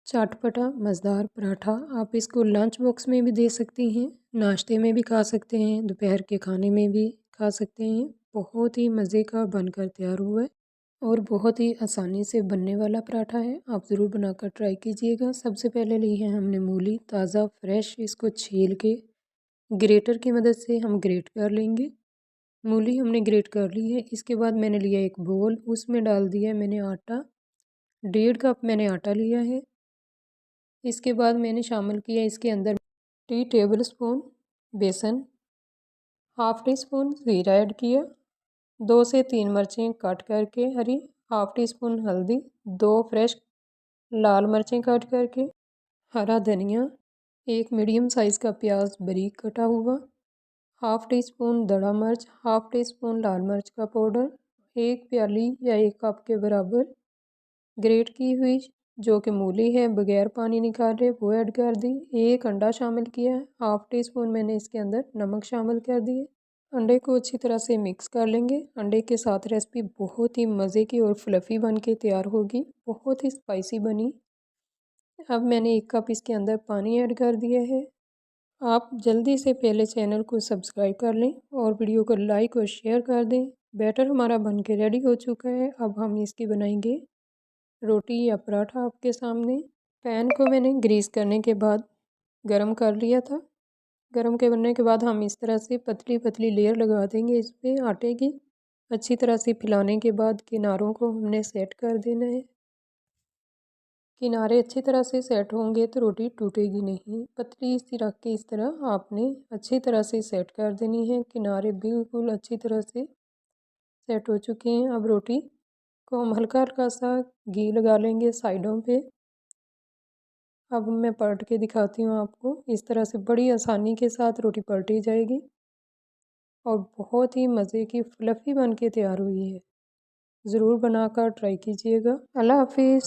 चटपटा मज़ेदार पराठा आप इसको लंच बॉक्स में भी दे सकती हैं, नाश्ते में भी खा सकते हैं, दोपहर के खाने में भी खा सकते हैं। बहुत ही मज़े का बनकर तैयार हुआ है और बहुत ही आसानी से बनने वाला पराठा है। आप ज़रूर बनाकर ट्राई कीजिएगा। सबसे पहले ली है हमने मूली ताज़ा फ्रेश, इसको छील के ग्रेटर की मदद से हम ग्रेट कर लेंगे। मूली हमने ग्रेट कर ली है। इसके बाद मैंने लिया एक बोल, उसमें डाल दिया मैंने आटा, 1.5 कप मैंने आटा लिया है। इसके बाद मैंने शामिल किया इसके अंदर 3 टेबलस्पून बेसन, हाफ़ टी स्पून ज़ीरा ऐड किया, 2 से 3 मिर्चें कट करके हरी, हाफ़ टी स्पून हल्दी, 2 फ्रेश लाल मिर्चें कट करके, हरा धनिया, 1 मीडियम साइज़ का प्याज बारीक कटा हुआ, हाफ़ टी स्पून दड़ा मिर्च, हाफ़ टी स्पून लाल मिर्च का पाउडर, 1 प्याली या 1 कप के बराबर ग्रेट की हुई जो कि मूली है बगैर पानी निकाले वो ऐड कर दी। 1 अंडा शामिल किया है, हाफ़ टी स्पून मैंने इसके अंदर नमक शामिल कर दिए। अंडे को अच्छी तरह से मिक्स कर लेंगे। अंडे के साथ रेसिपी बहुत ही मज़े की और फ्लफ़ी बन के तैयार होगी, बहुत ही स्पाइसी बनी। अब मैंने 1 कप इसके अंदर पानी ऐड कर दिया है। आप जल्दी से पहले चैनल को सब्सक्राइब कर लें और वीडियो को लाइक और शेयर कर दें। बैटर हमारा बन के रेडी हो चुका है। अब हम इसकी बनाएंगे रोटी या पराठा आपके सामने। पैन को मैंने ग्रीस करने के बाद गरम कर लिया था। गरम करने के बाद हम इस तरह से पतली पतली लेयर लगा देंगे इस पर आटे की। अच्छी तरह से फैलाने के बाद किनारों को हमने सेट कर देना है। किनारे अच्छी तरह से सेट होंगे तो रोटी टूटेगी नहीं। पतली सी रख के इस तरह आपने अच्छी तरह से सेट कर देनी है। किनारे बिल्कुल अच्छी तरह से सेट हो चुके हैं। अब रोटी को हम हल्का हल्का सा घी लगा लेंगे साइडों पे। अब मैं पलट के दिखाती हूँ आपको। इस तरह से बड़ी आसानी के साथ रोटी पलटी जाएगी और बहुत ही मज़े की फ्लफ़ी बन के तैयार हुई है। ज़रूर बनाकर ट्राई कीजिएगा। अल्लाह हाफिज़।